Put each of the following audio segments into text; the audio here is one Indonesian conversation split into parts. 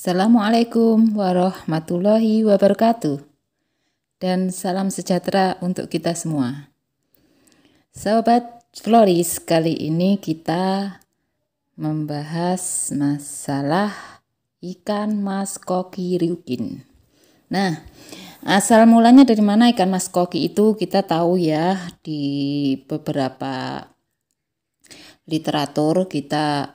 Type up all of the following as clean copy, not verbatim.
Assalamualaikum warahmatullahi wabarakatuh, dan salam sejahtera untuk kita semua. Sobat Floris, kali ini kita membahas masalah ikan mas koki ryukin. Nah, asal mulanya dari mana ikan mas koki itu kita tahu ya, di beberapa literatur kita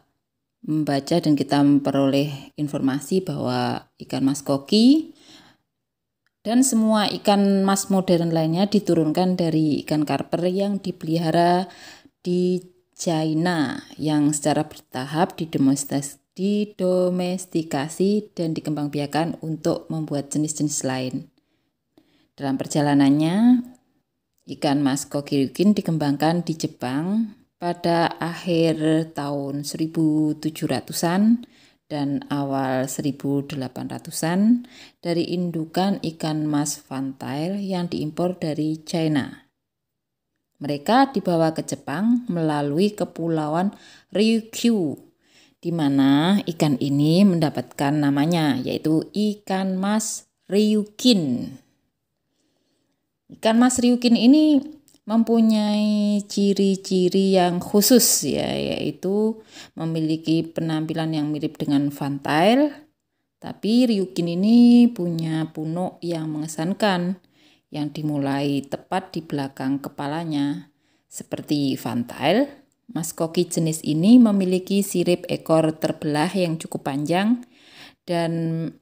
membaca dan kita memperoleh informasi bahwa ikan mas koki dan semua ikan mas modern lainnya diturunkan dari ikan karper yang dipelihara di China yang secara bertahap didomestikasi dan dikembangbiakan untuk membuat jenis-jenis lain. Dalam perjalanannya, ikan mas koki ryukin dikembangkan di Jepang pada akhir tahun 1700-an dan awal 1800-an dari indukan ikan mas fantail yang diimpor dari China. Mereka dibawa ke Jepang melalui kepulauan Ryukyu, di mana ikan ini mendapatkan namanya, yaitu ikan mas ryukin. Ikan mas ryukin ini mempunyai ciri-ciri yang khusus ya, yaitu memiliki penampilan yang mirip dengan fantail, tapi ryukin ini punya punuk yang mengesankan yang dimulai tepat di belakang kepalanya. Seperti fantail, mas koki jenis ini memiliki sirip ekor terbelah yang cukup panjang dan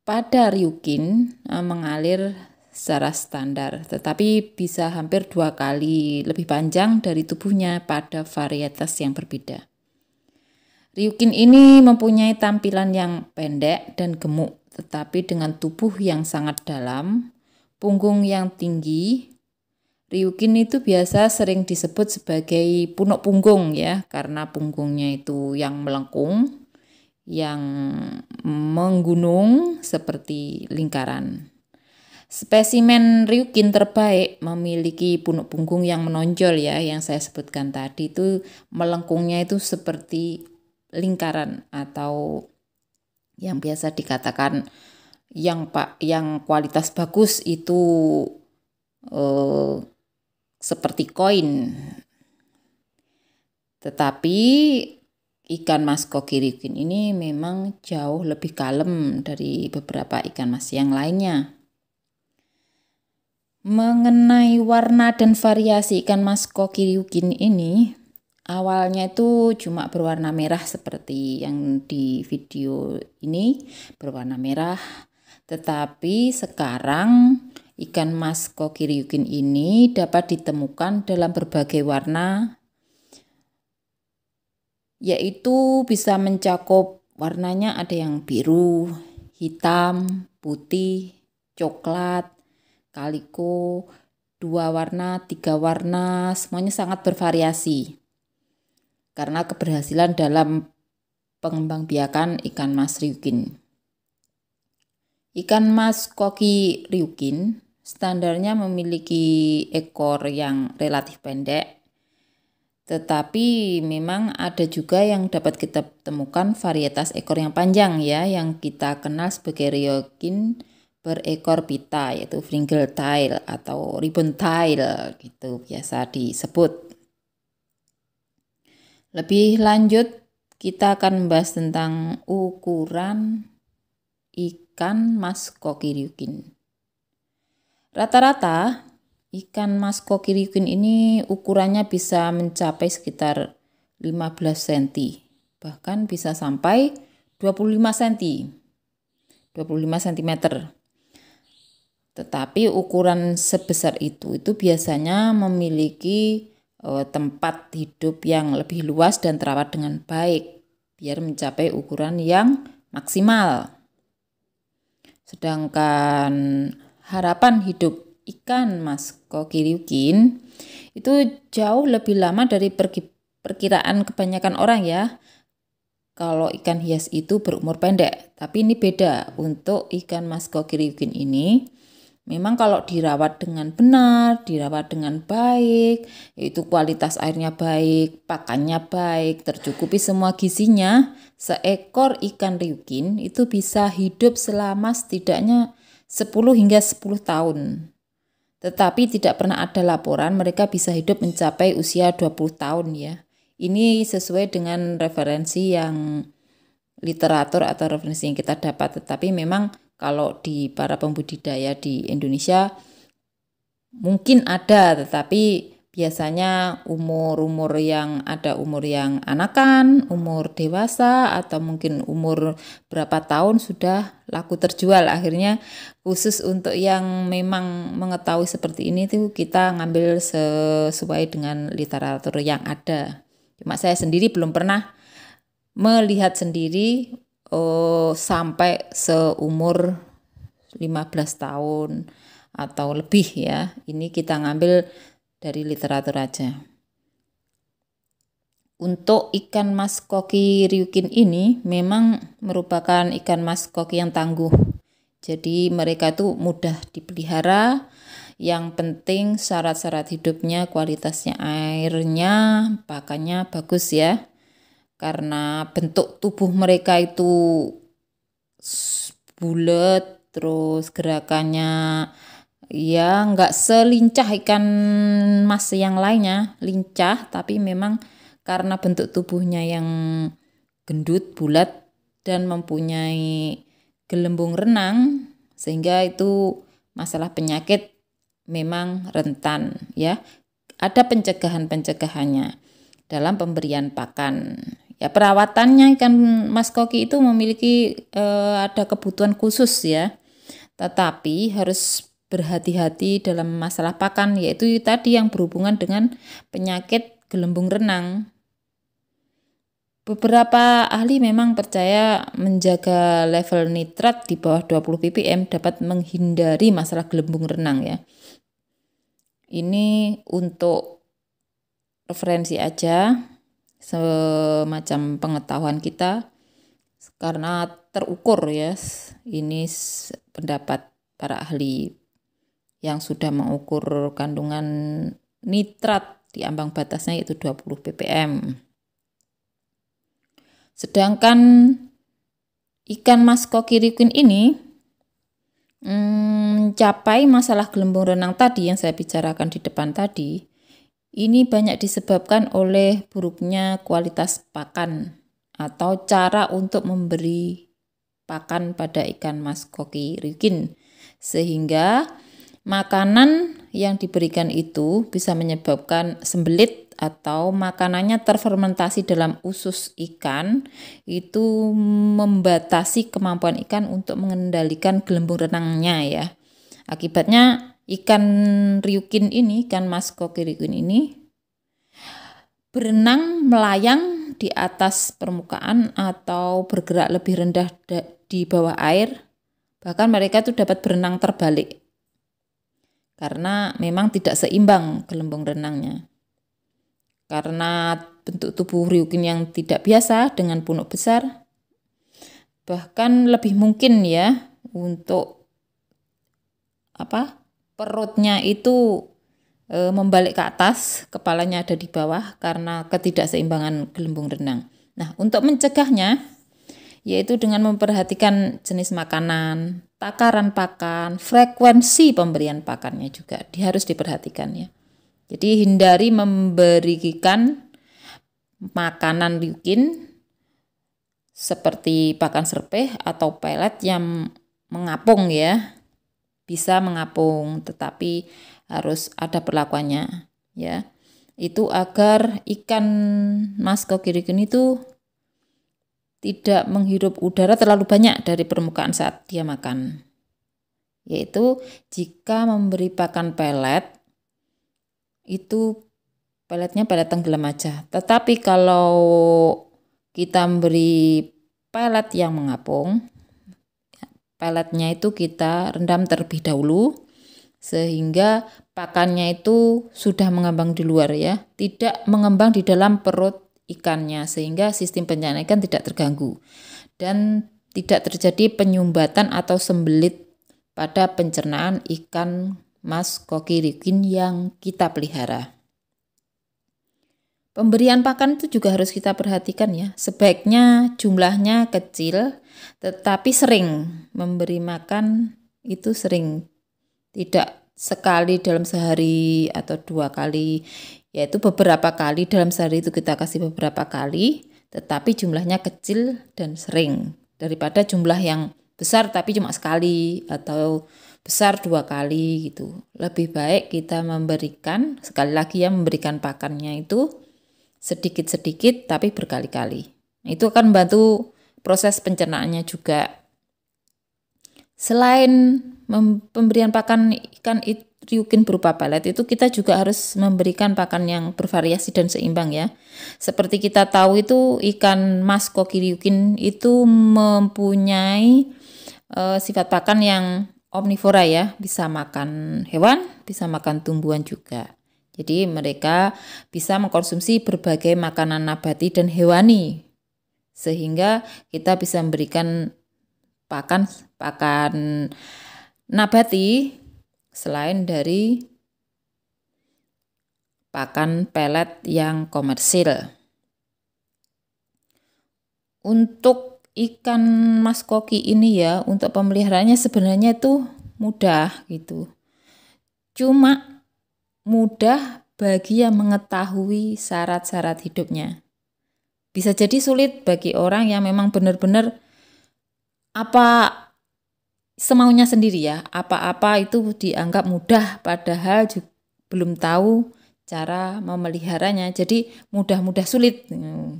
pada ryukin mengalir secara standar, tetapi bisa hampir 2 kali lebih panjang dari tubuhnya pada varietas yang berbeda. Ryukin ini mempunyai tampilan yang pendek dan gemuk, tetapi dengan tubuh yang sangat dalam, punggung yang tinggi. Ryukin itu biasa sering disebut sebagai punuk punggung ya, karena punggungnya itu yang melengkung, yang menggunung seperti lingkaran. Spesimen ryukin terbaik memiliki punuk punggung yang menonjol ya, yang saya sebutkan tadi itu melengkungnya itu seperti lingkaran, atau yang biasa dikatakan yang kualitas bagus itu seperti koin. Tetapi ikan mas koki ryukin ini memang jauh lebih kalem dari beberapa ikan mas yang lainnya. Mengenai warna dan variasi ikan mas koki ryukin ini, awalnya itu cuma berwarna merah seperti yang di video ini, berwarna merah. Tetapi sekarang ikan mas koki ryukin ini dapat ditemukan dalam berbagai warna, yaitu bisa mencakup warnanya ada yang biru, hitam, putih, coklat, kaliko, 2 warna, 3 warna, semuanya sangat bervariasi karena keberhasilan dalam pengembangbiakan ikan mas ryukin. Ikan mas koki ryukin standarnya memiliki ekor yang relatif pendek, tetapi memang ada juga yang dapat kita temukan varietas ekor yang panjang ya, yang kita kenal sebagai ryukin berekor pita, yaitu fringle tail atau ribbon tail gitu biasa disebut. Lebih lanjut kita akan membahas tentang ukuran ikan mas koki ryukin. Rata-rata ikan mas koki ryukin ini ukurannya bisa mencapai sekitar 15 cm, bahkan bisa sampai 25 cm. Tetapi ukuran sebesar itu biasanya memiliki tempat hidup yang lebih luas dan terawat dengan baik biar mencapai ukuran yang maksimal. Sedangkan harapan hidup ikan mas koki ryukin itu jauh lebih lama dari perkiraan kebanyakan orang ya. Kalau ikan hias itu berumur pendek, tapi ini beda untuk ikan mas koki ryukin ini. Memang kalau dirawat dengan benar, dirawat dengan baik, yaitu kualitas airnya baik, pakannya baik, tercukupi semua gizinya, seekor ikan ryukin itu bisa hidup selama setidaknya 10 hingga 10 tahun. Tetapi tidak pernah ada laporan mereka bisa hidup mencapai usia 20 tahun ya. Ini sesuai dengan referensi yang literatur atau referensi yang kita dapat, tetapi memang kalau di para pembudidaya di Indonesia mungkin ada, tetapi biasanya umur yang anakan, umur dewasa, atau mungkin umur berapa tahun sudah laku terjual. Akhirnya khusus untuk yang memang mengetahui seperti ini tuh kita ngambil sesuai dengan literatur yang ada. Cuma saya sendiri belum pernah melihat sendiri sampai seumur 15 tahun atau lebih ya. Ini kita ngambil dari literatur aja. Untuk ikan mas koki ryukin ini memang merupakan ikan mas koki yang tangguh. Jadi mereka itu mudah dipelihara. Yang penting syarat-syarat hidupnya, kualitasnya airnya, pakannya bagus ya. Karena bentuk tubuh mereka itu bulat, terus gerakannya ya nggak selincah ikan mas yang lainnya, lincah, tapi memang karena bentuk tubuhnya yang gendut, bulat, dan mempunyai gelembung renang, sehingga itu masalah penyakit memang rentan ya. Ada pencegahannya dalam pemberian pakan. Ya, perawatannya ikan mas koki itu memiliki ada kebutuhan khusus ya. Tetapi harus berhati-hati dalam masalah pakan, yaitu tadi yang berhubungan dengan penyakit gelembung renang. Beberapa ahli memang percaya menjaga level nitrat di bawah 20 ppm dapat menghindari masalah gelembung renang ya. Ini untuk referensi aja, semacam pengetahuan kita, karena terukur ya. Ini pendapat para ahli yang sudah mengukur kandungan nitrat di ambang batasnya yaitu 20 ppm. Sedangkan ikan mas koki ryukin ini mencapai masalah gelembung renang tadi yang saya bicarakan di depan tadi, ini banyak disebabkan oleh buruknya kualitas pakan atau cara untuk memberi pakan pada ikan mas koki ryukin, sehingga makanan yang diberikan itu bisa menyebabkan sembelit atau makanannya terfermentasi dalam usus ikan, itu membatasi kemampuan ikan untuk mengendalikan gelembung renangnya ya. Akibatnya ikan ryukin ini, ikan mas koki ryukin ini berenang melayang di atas permukaan atau bergerak lebih rendah di bawah air. Bahkan mereka itu dapat berenang terbalik karena memang tidak seimbang gelembung renangnya. Karena bentuk tubuh ryukin yang tidak biasa dengan punuk besar, bahkan lebih mungkin ya untuk perutnya itu membalik ke atas, kepalanya ada di bawah karena ketidakseimbangan gelembung renang. Nah, untuk mencegahnya yaitu dengan memperhatikan jenis makanan, takaran pakan, frekuensi pemberian pakannya juga harus diperhatikan ya. Jadi hindari memberikan makanan ryukin seperti pakan serpeh atau pelet yang mengapung ya. Bisa mengapung, tetapi harus ada perlakuannya ya. Itu agar ikan mas koki ryukin itu tidak menghirup udara terlalu banyak dari permukaan saat dia makan. Yaitu jika memberi pakan pelet, itu peletnya pelet tenggelam aja. Tetapi kalau kita memberi pelet yang mengapung, peletnya itu kita rendam terlebih dahulu sehingga pakannya itu sudah mengembang di luar ya, tidak mengembang di dalam perut ikannya, sehingga sistem pencernaan ikan tidak terganggu dan tidak terjadi penyumbatan atau sembelit pada pencernaan ikan mas koki ryukin yang kita pelihara. Pemberian pakan itu juga harus kita perhatikan ya. Sebaiknya jumlahnya kecil, tetapi sering. Memberi makan itu sering. Tidak sekali dalam sehari atau 2 kali. Yaitu beberapa kali dalam sehari itu kita kasih beberapa kali, tetapi jumlahnya kecil dan sering. Daripada jumlah yang besar tapi cuma sekali atau besar 2 kali gitu. Lebih baik kita memberikan, sekali lagi ya, memberikan pakannya itu sedikit-sedikit tapi berkali-kali. Itu akan membantu proses pencernaannya juga. Selain pemberian pakan ikan ryukin berupa pelet, itu kita juga harus memberikan pakan yang bervariasi dan seimbang ya. Seperti kita tahu itu ikan mas koki ryukin itu mempunyai sifat pakan yang omnivora ya, bisa makan hewan, bisa makan tumbuhan juga. Jadi mereka bisa mengkonsumsi berbagai makanan nabati dan hewani, sehingga kita bisa memberikan pakan nabati selain dari pakan pelet yang komersil. Untuk ikan mas koki ini ya, untuk pemeliharaannya sebenarnya itu mudah gitu. Cuma mudah bagi yang mengetahui syarat-syarat hidupnya. Bisa jadi sulit bagi orang yang memang benar-benar apa semaunya sendiri ya. Apa-apa itu dianggap mudah padahal belum tahu cara memeliharanya. Jadi mudah-mudah sulit.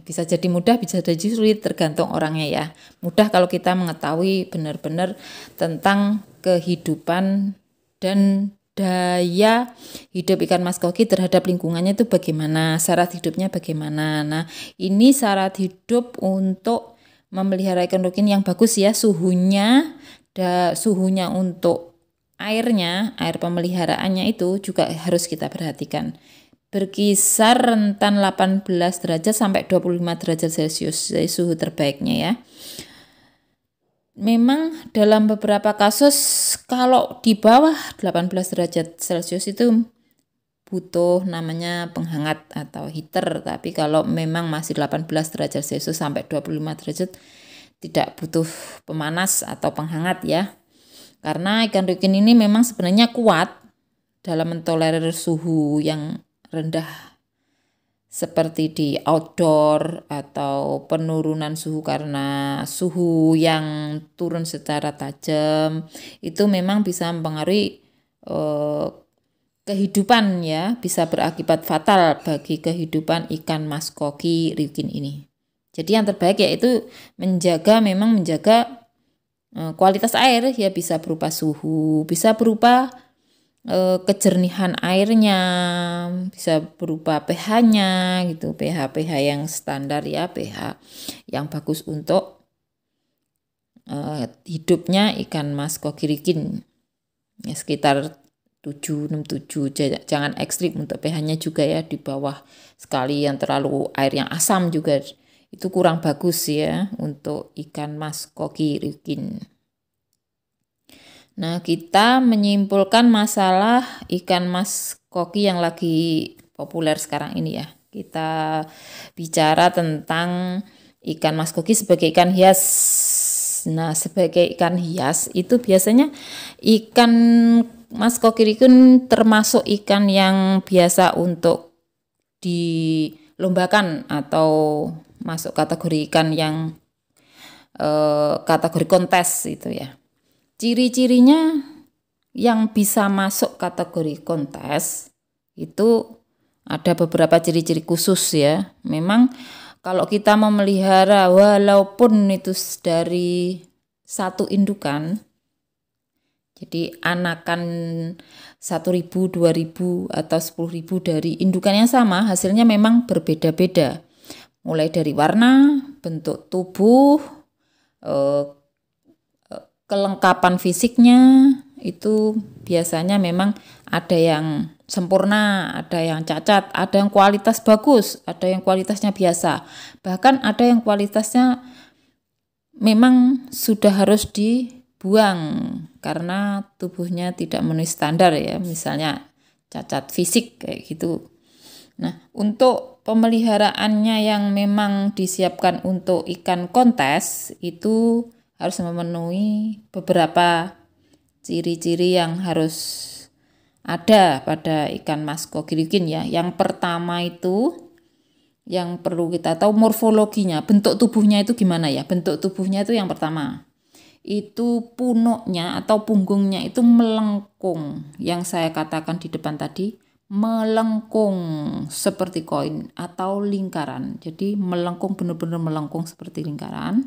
Bisa jadi mudah, bisa jadi sulit, tergantung orangnya ya. Mudah kalau kita mengetahui benar-benar tentang kehidupan dan daya hidup ikan mas koki terhadap lingkungannya itu bagaimana, syarat hidupnya bagaimana. Nah, ini syarat hidup untuk memelihara ikan ryukin yang bagus ya, suhunya untuk airnya, air pemeliharaannya itu juga harus kita perhatikan. Berkisar rentan 18 derajat sampai 25 derajat Celcius, suhu terbaiknya ya. Memang dalam beberapa kasus kalau di bawah 18 derajat Celcius itu butuh namanya penghangat atau heater, tapi kalau memang masih 18 derajat Celcius sampai 25 derajat tidak butuh pemanas atau penghangat ya. Karena ikan ryukin ini memang sebenarnya kuat dalam mentolerir suhu yang rendah seperti di outdoor atau penurunan suhu karena suhu yang turun secara tajam, itu memang bisa mempengaruhi kehidupan ya, bisa berakibat fatal bagi kehidupan ikan mas koki ryukin ini. Jadi yang terbaik yaitu menjaga kualitas air ya, bisa berupa suhu, bisa berupa kejernihan airnya, bisa berupa pH-nya gitu, pH yang standar ya, pH yang bagus untuk hidupnya ikan mas koki ryukin ya, sekitar 7-6-7, jangan ekstrim untuk pH-nya juga ya, di bawah sekali yang terlalu air yang asam juga itu kurang bagus ya untuk ikan mas koki ryukin. Nah, kita menyimpulkan masalah ikan mas koki yang lagi populer sekarang ini ya. Kita bicara tentang ikan mas koki sebagai ikan hias. Nah, sebagai ikan hias itu biasanya ikan mas koki ryukin termasuk ikan yang biasa untuk dilombakan atau masuk kategori ikan yang kategori kontes itu ya. Ciri-cirinya yang bisa masuk kategori kontes itu ada beberapa ciri-ciri khusus ya. Memang kalau kita memelihara walaupun itu dari satu indukan, jadi anakan 1.000, 2.000 atau 10.000 dari indukan yang sama, hasilnya memang berbeda-beda. Mulai dari warna, bentuk tubuh, kelengkapan fisiknya itu biasanya memang ada yang sempurna, ada yang cacat, ada yang kualitas bagus, ada yang kualitasnya biasa. Bahkan ada yang kualitasnya memang sudah harus dibuang karena tubuhnya tidak memenuhi standar ya, misalnya cacat fisik kayak gitu. Nah, untuk pemeliharaannya yang memang disiapkan untuk ikan kontes itu harus memenuhi beberapa ciri-ciri yang harus ada pada ikan mas kokiryukin ya. Yang pertama itu yang perlu kita tahu morfologinya, bentuk tubuhnya itu gimana ya? Bentuk tubuhnya itu yang pertama. Itu punuknya atau punggungnya itu melengkung. Yang saya katakan di depan tadi, melengkung seperti koin atau lingkaran. Jadi melengkung, benar-benar melengkung seperti lingkaran.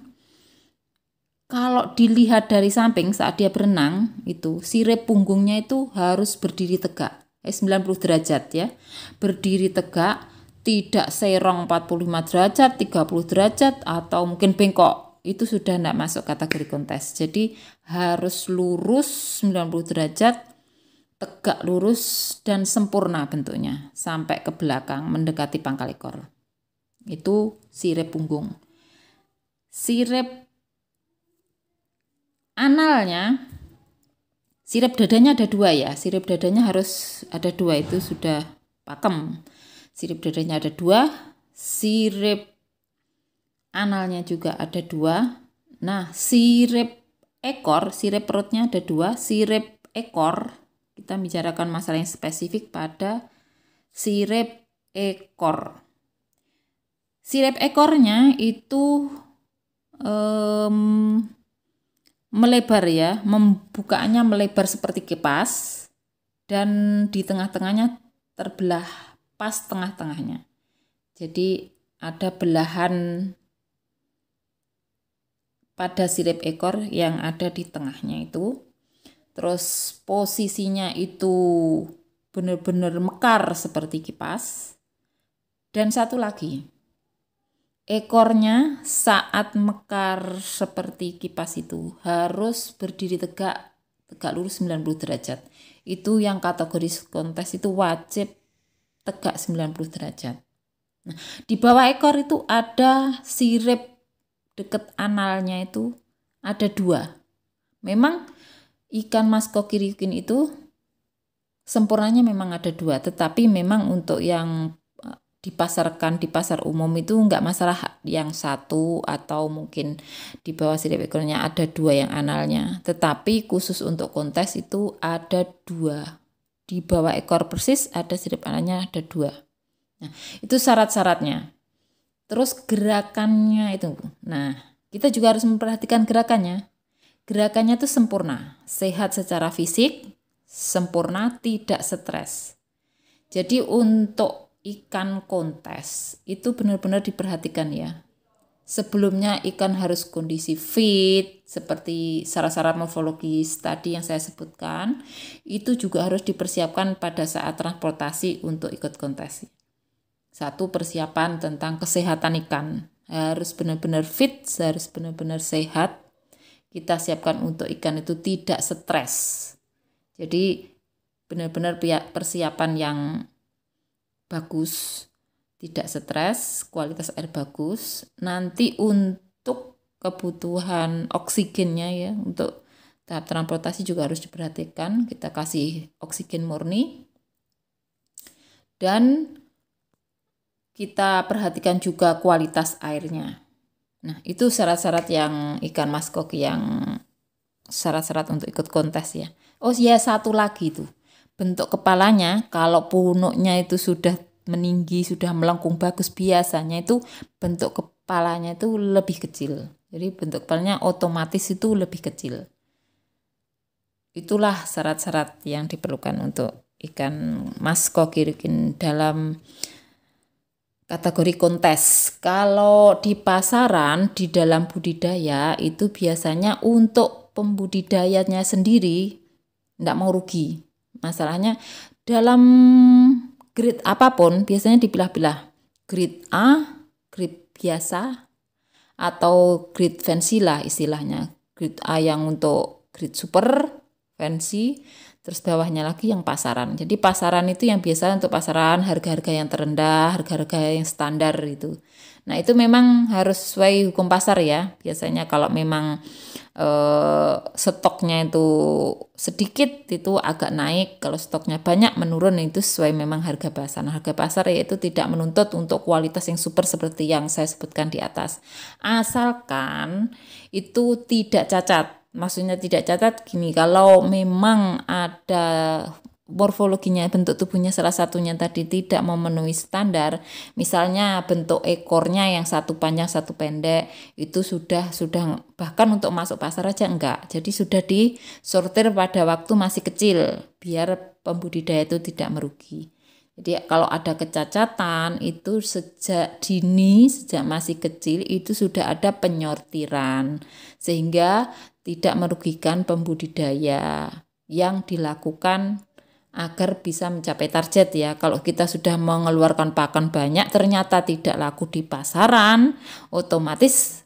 Kalau dilihat dari samping saat dia berenang, itu sirip punggungnya itu harus berdiri tegak, 90 derajat ya. Berdiri tegak, tidak serong 45 derajat, 30 derajat, atau mungkin bengkok. Itu sudah tidak masuk kategori kontes. Jadi harus lurus 90 derajat, tegak lurus dan sempurna bentuknya. Sampai ke belakang mendekati pangkal ekor. Itu sirip punggung. Sirip analnya, sirip dadanya ada 2 ya. Sirip dadanya harus ada 2, itu sudah pakem. Sirip dadanya ada 2, sirip analnya juga ada 2. Nah, sirip ekor, sirip perutnya ada 2, sirip ekor, kita bicarakan masalah yang spesifik pada sirip ekor. Sirip ekornya itu melebar ya, membukaannya melebar seperti kipas dan di tengah-tengahnya terbelah pas tengah-tengahnya. Jadi ada belahan pada sirip ekor yang ada di tengahnya itu. Terus posisinya itu benar-benar mekar seperti kipas. Dan satu lagi, ekornya saat mekar seperti kipas itu harus berdiri tegak lurus 90 derajat. Itu yang kategori kontes itu wajib tegak 90 derajat. Nah, di bawah ekor itu ada sirip dekat analnya itu ada 2. Memang ikan mas kokiryukin itu sempurnanya memang ada 2, tetapi memang untuk yang dipasarkan di pasar umum itu nggak masalah yang 1 atau mungkin di bawah sirip ekornya ada 2 yang analnya, tetapi khusus untuk kontes itu ada 2. Di bawah ekor persis ada sirip analnya ada 2. Nah, itu syarat-syaratnya. Terus gerakannya itu. Nah, kita juga harus memperhatikan gerakannya. Gerakannya itu sempurna, sehat secara fisik, sempurna, tidak stres. Jadi untuk ikan kontes itu benar-benar diperhatikan ya. Sebelumnya ikan harus kondisi fit, seperti syarat-syarat morfologis tadi yang saya sebutkan, itu juga harus dipersiapkan pada saat transportasi untuk ikut kontes. 1, persiapan tentang kesehatan ikan. Harus benar-benar fit, harus benar-benar sehat. Kita siapkan untuk ikan itu tidak stres. Jadi benar-benar persiapan yang bagus, tidak stres, kualitas air bagus. Nanti untuk kebutuhan oksigennya ya, untuk tahap transportasi juga harus diperhatikan. Kita kasih oksigen murni. Dan kita perhatikan juga kualitas airnya. Nah, itu syarat-syarat yang ikan mas koki yang syarat-syarat untuk ikut kontes ya. Oh ya, satu lagi tuh. Bentuk kepalanya, kalau punuknya itu sudah meninggi, sudah melengkung bagus, biasanya itu bentuk kepalanya itu lebih kecil. Jadi bentuk kepalanya otomatis itu lebih kecil. Itulah syarat-syarat yang diperlukan untuk ikan mas kokiryukin dalam kategori kontes. Kalau di pasaran, di dalam budidaya itu biasanya untuk pembudidayanya sendiri tidak mau rugi. Masalahnya dalam grade apapun biasanya dipilah-pilah. Grade A, grade biasa, atau grade fancy lah istilahnya. Grade A yang untuk grade super, fancy, terus bawahnya lagi yang pasaran. Jadi pasaran itu yang biasa untuk pasaran harga-harga yang terendah, harga-harga yang standar itu. Nah, itu memang harus sesuai hukum pasar ya. Biasanya kalau memang stoknya itu sedikit itu agak naik, kalau stoknya banyak menurun, itu sesuai memang harga pasar. Nah, harga pasar yaitu tidak menuntut untuk kualitas yang super seperti yang saya sebutkan di atas. Asalkan itu tidak cacat. Maksudnya tidak cacat gini, kalau memang ada morfologinya, bentuk tubuhnya salah satunya tadi tidak memenuhi standar, misalnya bentuk ekornya yang satu panjang satu pendek, itu sudah bahkan untuk masuk pasar aja enggak. Jadi sudah disortir pada waktu masih kecil biar pembudidaya itu tidak merugi. Jadi kalau ada kecacatan itu sejak dini, sejak masih kecil itu sudah ada penyortiran sehingga tidak merugikan pembudidaya yang dilakukan agar bisa mencapai target ya. Kalau kita sudah mengeluarkan pakan banyak ternyata tidak laku di pasaran, otomatis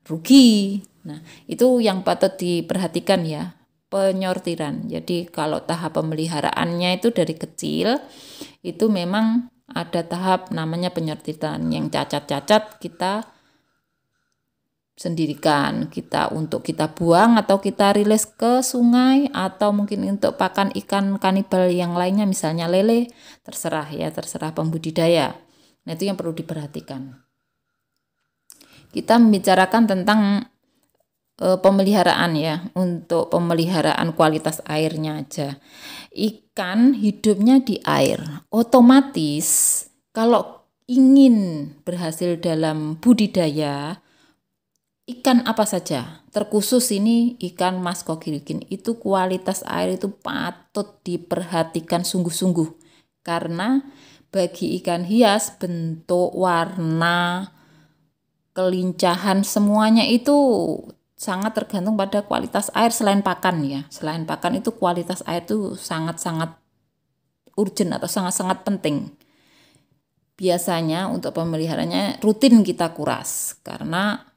rugi. Nah, itu yang patut diperhatikan ya, penyortiran. Jadi kalau tahap pemeliharaannya itu dari kecil, itu memang ada tahap namanya penyortiran. Yang cacat-cacat kita sendirikan, untuk kita buang atau kita rilis ke sungai atau mungkin untuk pakan ikan kanibal yang lainnya, misalnya lele, terserah pembudidaya. Nah, itu yang perlu diperhatikan. Kita membicarakan tentang pemeliharaan ya, untuk pemeliharaan kualitas airnya aja. Ikan hidupnya di air, otomatis kalau ingin berhasil dalam budidaya, ikan apa saja, terkhusus ini ikan mas kokirikin, itu kualitas air itu patut diperhatikan sungguh-sungguh. Karena bagi ikan hias, bentuk, warna, kelincahan semuanya itu sangat tergantung pada kualitas air selain pakan ya. Selain pakan itu kualitas air itu sangat-sangat urgent atau sangat-sangat penting. Biasanya untuk pemeliharanya rutin kita kuras, karena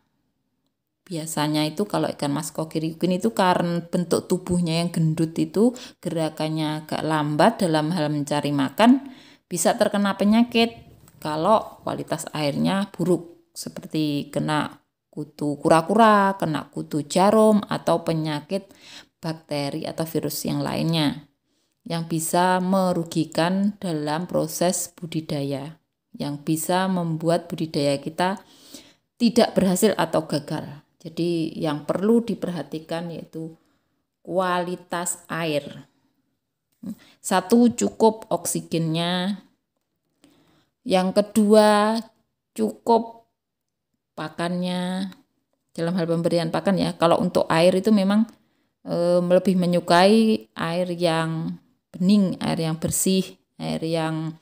biasanya itu kalau ikan mas kokirikin itu karena bentuk tubuhnya yang gendut itu, gerakannya agak lambat dalam hal mencari makan, bisa terkena penyakit kalau kualitas airnya buruk, seperti kena kutu kura-kura, kena kutu jarum, atau penyakit bakteri atau virus yang lainnya yang bisa merugikan dalam proses budidaya, yang bisa membuat budidaya kita tidak berhasil atau gagal. Jadi yang perlu diperhatikan yaitu kualitas air. Satu, cukup oksigennya. Yang kedua, cukup pakannya. Dalam hal pemberian pakan ya, kalau untuk air itu memang lebih menyukai air yang bening, air yang bersih, air yang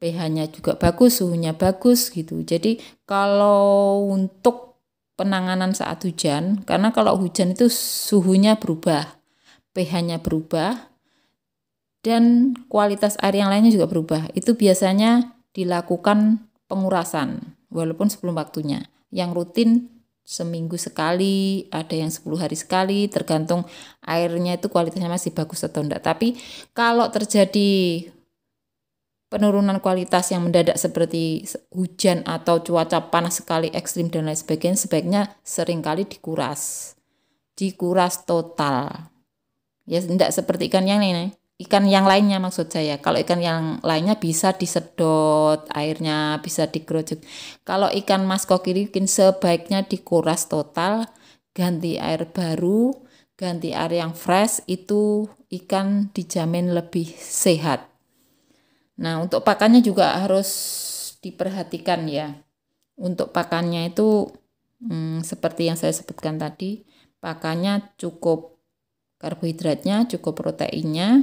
pH-nya juga bagus, suhunya bagus gitu. Jadi kalau untuk penanganan saat hujan, karena kalau hujan itu suhunya berubah, pH-nya berubah, dan kualitas air yang lainnya juga berubah. Itu biasanya dilakukan pengurasan, walaupun sebelum waktunya. Yang rutin seminggu sekali, ada yang 10 hari sekali, tergantung airnya itu kualitasnya masih bagus atau enggak. Tapi kalau terjadi penurunan kualitas yang mendadak seperti hujan atau cuaca panas sekali, ekstrim dan lain sebagainya, sebaiknya seringkali dikuras total. Ya tidak seperti ikan yang lainnya maksud saya. Kalau ikan yang lainnya bisa disedot airnya, bisa digerojok. Kalau ikan mas kokirikin sebaiknya dikuras total, ganti air baru, ganti air yang fresh, itu ikan dijamin lebih sehat. Nah, untuk pakannya juga harus diperhatikan ya. Untuk pakannya itu seperti yang saya sebutkan tadi, pakannya cukup karbohidratnya, cukup proteinnya,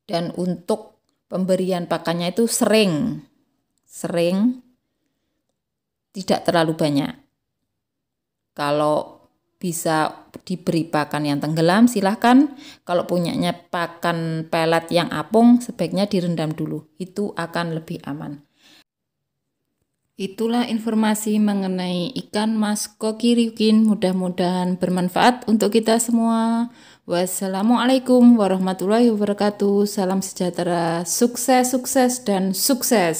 dan untuk pemberian pakannya itu sering, tidak terlalu banyak. Kalau bisa diberi pakan yang tenggelam, silahkan. Kalau punyanya pakan pelet yang apung, sebaiknya direndam dulu. Itu akan lebih aman. Itulah informasi mengenai ikan mas kokirikin. Mudah-mudahan bermanfaat untuk kita semua. Wassalamualaikum warahmatullahi wabarakatuh. Salam sejahtera, sukses, dan sukses.